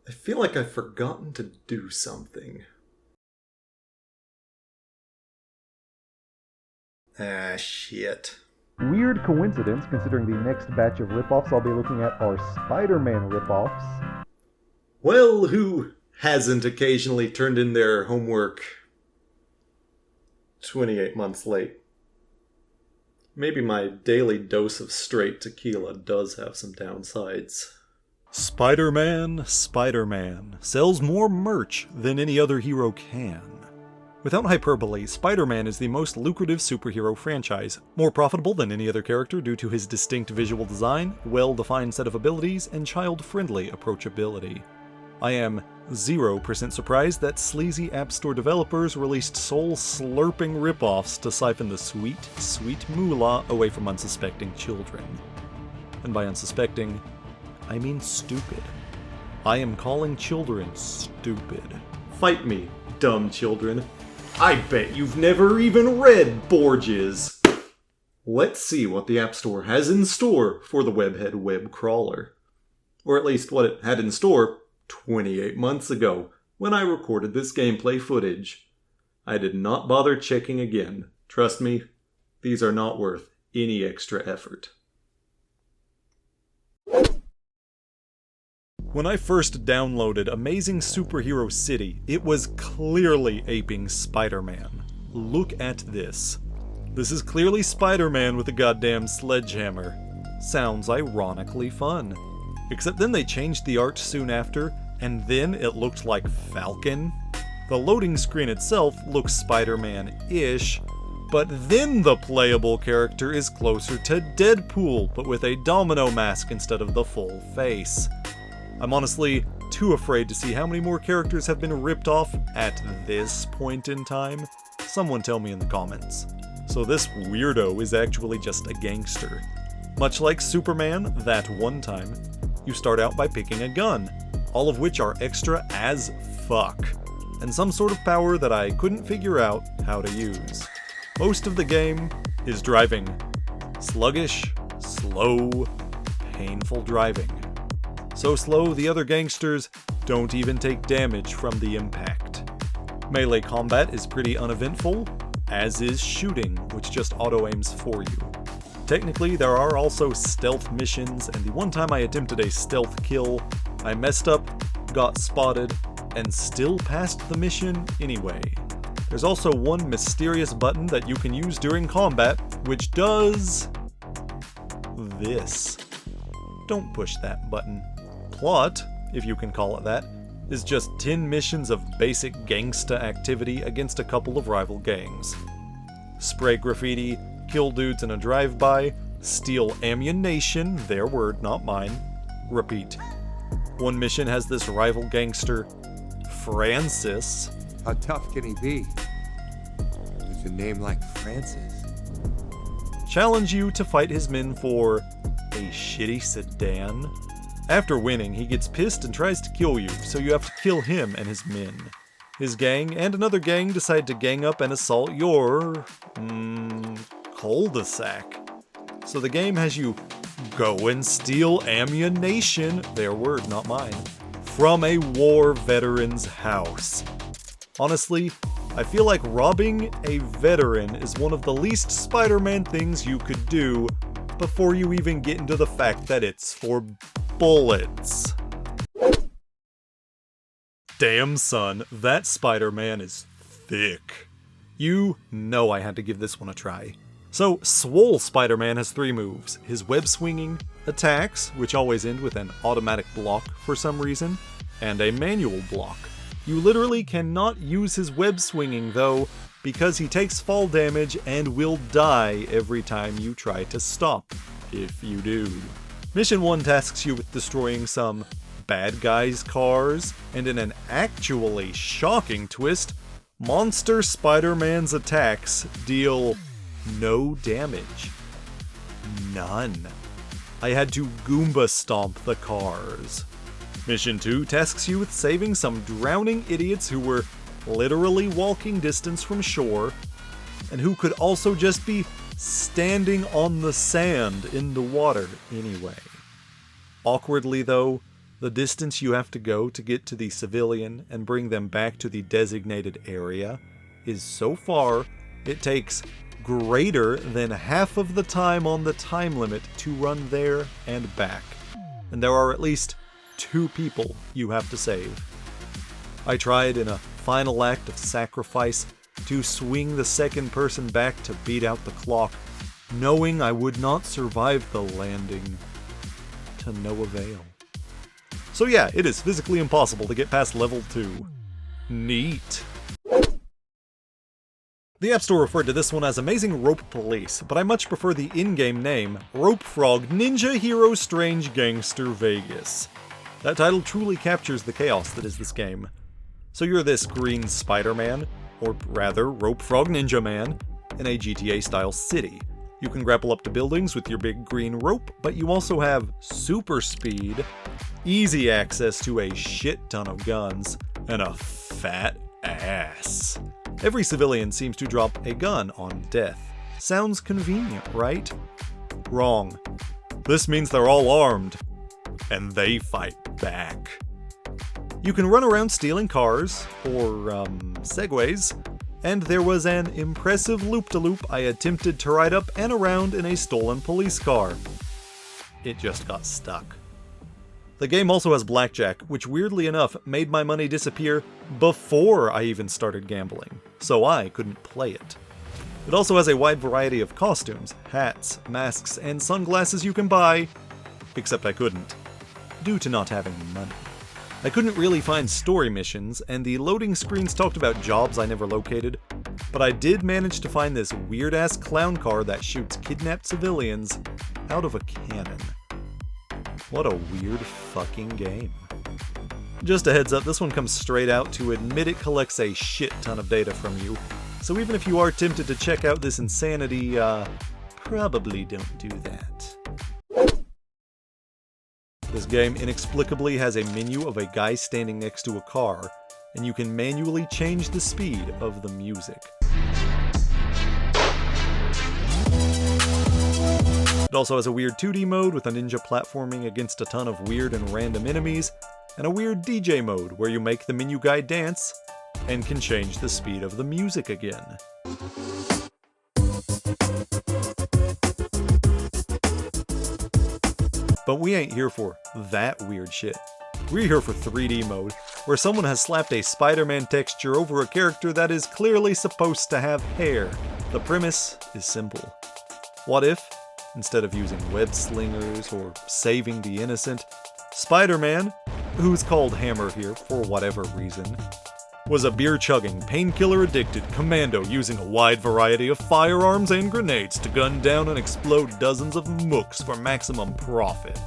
I feel like I've forgotten to do something. Ah, shit. Weird coincidence, considering the next batch of ripoffs I'll be looking at are Spider-Man ripoffs. Well, who hasn't occasionally turned in their homework 28 months late? Maybe my daily dose of straight tequila does have some downsides. Spider-Man sells more merch than any other hero can. Without hyperbole, Spider-Man is the most lucrative superhero franchise, more profitable than any other character due to his distinct visual design, well-defined set of abilities, and child-friendly approachability. I am 0% surprised that sleazy App Store developers released soul-slurping ripoffs to siphon the sweet, sweet moolah away from unsuspecting children. And by unsuspecting, I mean stupid. I am calling children stupid. Fight me, dumb children. I bet you've never even read Borges. Let's see what the App Store has in store for the Webhead web crawler. Or at least what it had in store 28 months ago, when I recorded this gameplay footage. I did not bother checking again. Trust me, these are not worth any extra effort. When I first downloaded Amazing Superhero City, it was clearly aping Spider-Man. Look at this. This is clearly Spider-Man with a goddamn sledgehammer. Sounds ironically fun. Except then they changed the art soon after, and then it looked like Falcon. The loading screen itself looks Spider-Man-ish, but then the playable character is closer to Deadpool, but with a domino mask instead of the full face. I'm honestly too afraid to see how many more characters have been ripped off at this point in time. Someone tell me in the comments. So this weirdo is actually just a gangster. Much like Superman, that one time, you start out by picking a gun, all of which are extra as fuck, and some sort of power that I couldn't figure out how to use. Most of the game is driving. Sluggish, slow, painful driving. So slow the other gangsters don't even take damage from the impact. Melee combat is pretty uneventful, as is shooting, which just auto-aims for you. Technically, there are also stealth missions, and the one time I attempted a stealth kill, I messed up, got spotted, and still passed the mission anyway. There's also one mysterious button that you can use during combat, which does this. Don't push that button. Plot, if you can call it that, is just 10 missions of basic gangsta activity against a couple of rival gangs. Spray graffiti, kill dudes in a drive-by, steal ammunition, their word, not mine. Repeat. One mission has this rival gangster, Francis. How tough can he be? With a name like Francis. Challenge you to fight his men for a shitty sedan. After winning, he gets pissed and tries to kill you, so you have to kill him and his men. His gang and another gang decide to gang up and assault your cul-de-sac. So the game has you go and steal ammunition, their word, not mine, from a war veteran's house. Honestly, I feel like robbing a veteran is one of the least Spider-Man things you could do before you even get into the fact that it's for bullets. Damn son, that Spider-Man is thick. You know I had to give this one a try. So, Swole Spider-Man has 3 moves. His web swinging, attacks, which always end with an automatic block for some reason, and a manual block. You literally cannot use his web swinging though, because he takes fall damage and will die every time you try to stop, if you do. Mission 1 tasks you with destroying some bad guys' cars, and in an actually shocking twist, Monster Spider-Man's attacks deal no damage. None. I had to Goomba stomp the cars. Mission 2 tasks you with saving some drowning idiots who were literally walking distance from shore, and who could also just be standing on the sand in the water anyway. Awkwardly though, The distance you have to go to get to the civilian and bring them back to the designated area is so far, it takes greater than half of the time on the time limit to run there and back. And there are at least 2 people you have to save. I tried in a final act of sacrifice to swing the second person back to beat out the clock, knowing I would not survive the landing, to no avail. So yeah, it is physically impossible to get past level 2. Neat. The App Store referred to this one as Amazing Rope Police, but I much prefer the in-game name, Rope Frog Ninja Hero Strange Gangster Vegas. That title truly captures the chaos that is this game. So you're this green Spider-Man, or rather Rope Frog Ninja Man, in a GTA-style city. You can grapple up to buildings with your big green rope, but you also have super speed, easy access to a shit ton of guns, and a fat ass. Every civilian seems to drop a gun on death. Sounds convenient, right? Wrong. This means they're all armed, and they fight back. You can run around stealing cars, or, segways, and there was an impressive loop-de-loop I attempted to ride up and around in a stolen police car. It just got stuck. The game also has blackjack, which weirdly enough made my money disappear before I even started gambling, so I couldn't play it. It also has a wide variety of costumes, hats, masks, and sunglasses you can buy, except I couldn't, due to not having money. I couldn't really find story missions, and the loading screens talked about jobs I never located, but I did manage to find this weird-ass clown car that shoots kidnapped civilians out of a cannon. What a weird fucking game. Just a heads up, this one comes straight out to admit it collects a shit ton of data from you, so even if you are tempted to check out this insanity, probably don't do that. This game inexplicably has a menu of a guy standing next to a car, and you can manually change the speed of the music. It also has a weird 2D mode with a ninja platforming against a ton of weird and random enemies, and a weird DJ mode where you make the menu guy dance and can change the speed of the music again. But we ain't here for that weird shit. We're here for 3D mode, where someone has slapped a Spider-Man texture over a character that is clearly supposed to have hair. The premise is simple. What if, instead of using web slingers or saving the innocent, Spider-Man, who's called Hammer here for whatever reason, was a beer-chugging, painkiller-addicted commando using a wide variety of firearms and grenades to gun down and explode dozens of mooks for maximum profit.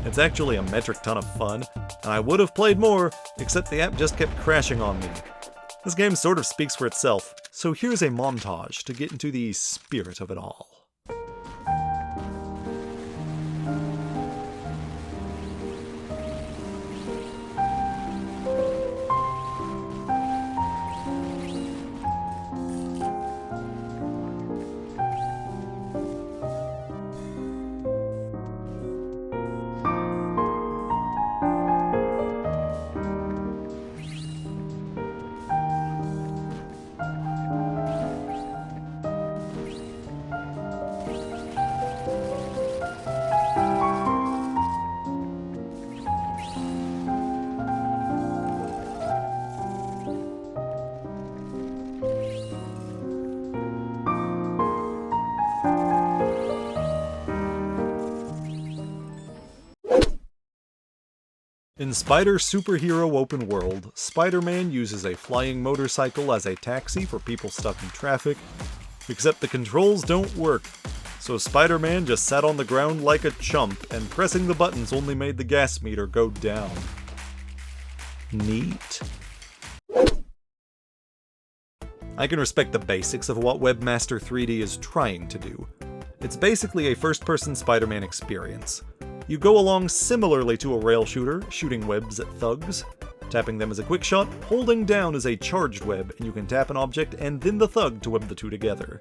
It's actually a metric ton of fun, and I would have played more, except the app just kept crashing on me. This game sort of speaks for itself, so here's a montage to get into the spirit of it all. In Spider Superhero Open World, Spider-Man uses a flying motorcycle as a taxi for people stuck in traffic, except the controls don't work, so Spider-Man just sat on the ground like a chump, and pressing the buttons only made the gas meter go down. Neat. I can respect the basics of what Webmaster 3D is trying to do. It's basically a first-person Spider-Man experience. You go along similarly to a rail shooter, shooting webs at thugs. Tapping them as a quick shot, holding down is a charged web, and you can tap an object and then the thug to web the two together.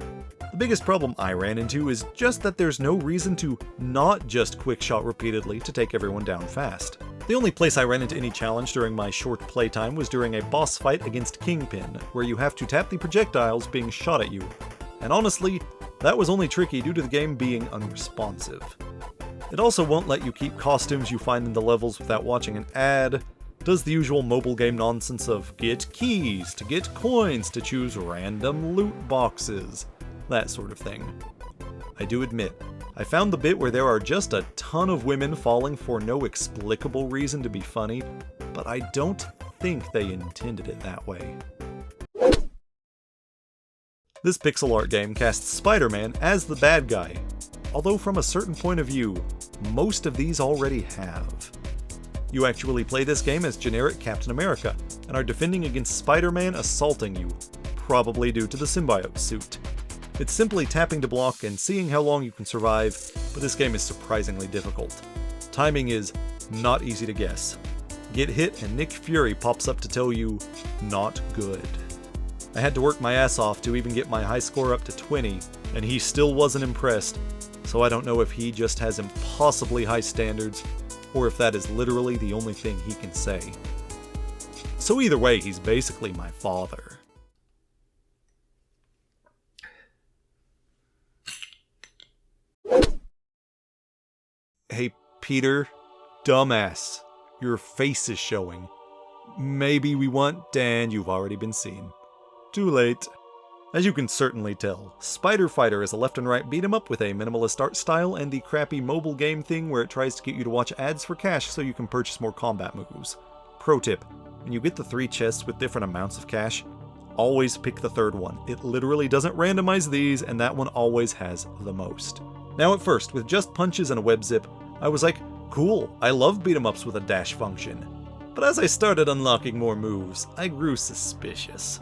The biggest problem I ran into is just that there's no reason to not just quick shot repeatedly to take everyone down fast. The only place I ran into any challenge during my short playtime was during a boss fight against Kingpin, where you have to tap the projectiles being shot at you. And honestly, that was only tricky due to the game being unresponsive. It also won't let you keep costumes you find in the levels without watching an ad, does the usual mobile game nonsense of get keys to get coins to choose random loot boxes, that sort of thing. I do admit, I found the bit where there are just a ton of women falling for no explicable reason to be funny, but I don't think they intended it that way. This pixel art game casts Spider-Man as the bad guy, although from a certain point of view, most of these already have. You actually play this game as generic Captain America, and are defending against Spider-Man assaulting you, probably due to the symbiote suit. It's simply tapping to block and seeing how long you can survive, but this game is surprisingly difficult. Timing is not easy to guess. Get hit and Nick Fury pops up to tell you, not good. I had to work my ass off to even get my high score up to 20, and he still wasn't impressed, so I don't know if he just has impossibly high standards, or if that is literally the only thing he can say. So either way, he's basically my father. Hey Peter, dumbass, your face is showing. Maybe we want Dan, you've already been seen. Too late. As you can certainly tell, Spider Fighter is a left and right beat 'em up with a minimalist art style and the crappy mobile game thing where it tries to get you to watch ads for cash so you can purchase more combat moves. Pro tip, when you get the 3 chests with different amounts of cash, always pick the third one. It literally doesn't randomize these, and that one always has the most. Now at first, with just punches and a web zip, I was like, cool, I love beat 'em ups with a dash function. But as I started unlocking more moves, I grew suspicious.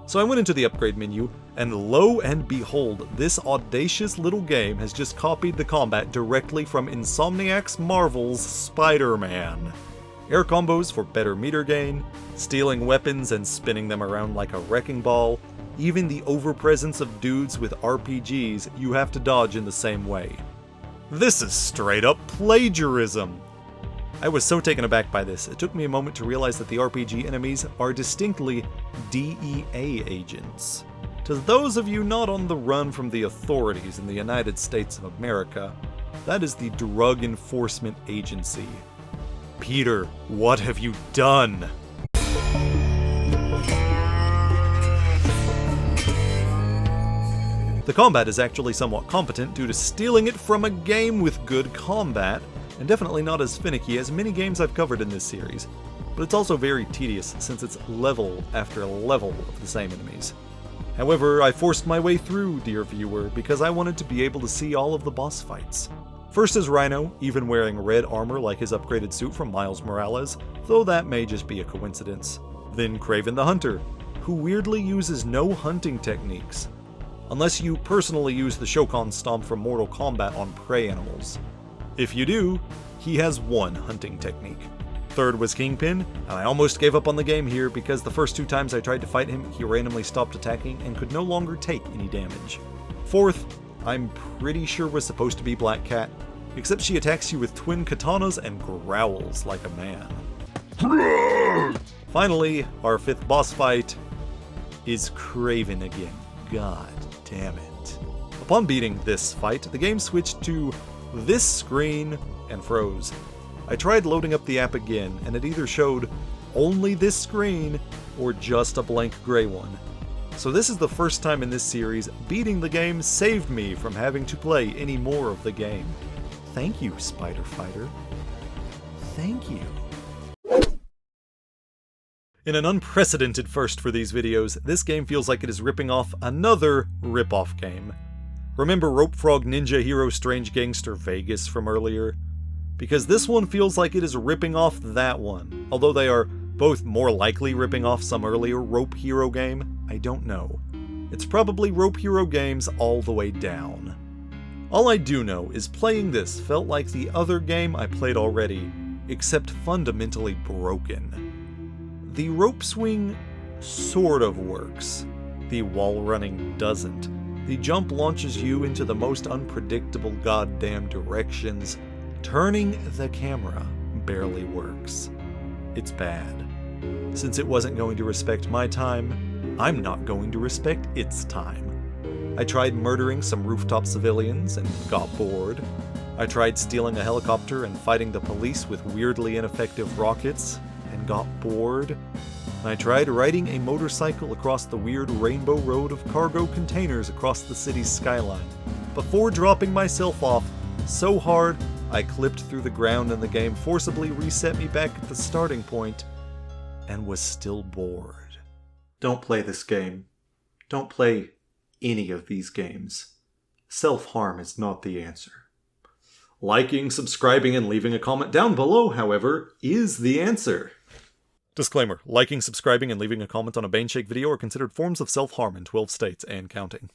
So I went into the upgrade menu, and lo and behold, this audacious little game has just copied the combat directly from Insomniac's Marvel's Spider-Man. Air combos for better meter gain, stealing weapons and spinning them around like a wrecking ball, even the overpresence of dudes with RPGs you have to dodge in the same way. This is straight up plagiarism! I was so taken aback by this, it took me a moment to realize that the RPG enemies are distinctly DEA agents. To those of you not on the run from the authorities in the United States of America, that is the Drug Enforcement Agency. Peter, what have you done? The combat is actually somewhat competent due to stealing it from a game with good combat, and definitely not as finicky as many games I've covered in this series, but it's also very tedious since it's level after level of the same enemies. However, I forced my way through, dear viewer, because I wanted to be able to see all of the boss fights. First is Rhino, even wearing red armor like his upgraded suit from Miles Morales, though that may just be a coincidence. Then Kraven the Hunter, who weirdly uses no hunting techniques, unless you personally use the Shokan Stomp from Mortal Kombat on prey animals. If you do, he has one hunting technique. Third was Kingpin, and I almost gave up on the game here because the first 2 times I tried to fight him, he randomly stopped attacking and could no longer take any damage. Fourth, I'm pretty sure was supposed to be Black Cat, except she attacks you with twin katanas and growls like a man. Finally, our 5th boss fight is Kraven again. God damn it. Upon beating this fight, the game switched to this screen and froze. I tried loading up the app again, and it either showed only this screen or just a blank gray one. So this is the first time in this series beating the game saved me from having to play any more of the game. Thank you, Spider Fighter. Thank you. In an unprecedented first for these videos, this game feels like it is ripping off another rip-off game. Remember Rope Frog Ninja Hero Strange Gangster Vegas from earlier? Because this one feels like it is ripping off that one. Although they are both more likely ripping off some earlier Rope Hero game, I don't know. It's probably Rope Hero games all the way down. All I do know is playing this felt like the other game I played already, except fundamentally broken. The rope swing sort of works. The wall running doesn't. The jump launches you into the most unpredictable goddamn directions, turning the camera barely works. It's bad. Since it wasn't going to respect my time, I'm not going to respect its time. I tried murdering some rooftop civilians and got bored. I tried stealing a helicopter and fighting the police with weirdly ineffective rockets and got bored. I tried riding a motorcycle across the weird rainbow road of cargo containers across the city's skyline, before dropping myself off so hard I clipped through the ground and the game forcibly reset me back at the starting point and was still bored. Don't play this game. Don't play any of these games. Self-harm is not the answer. Liking, subscribing, and leaving a comment down below, however, is the answer. Disclaimer, liking, subscribing, and leaving a comment on a Baneshake video are considered forms of self-harm in 12 states and counting.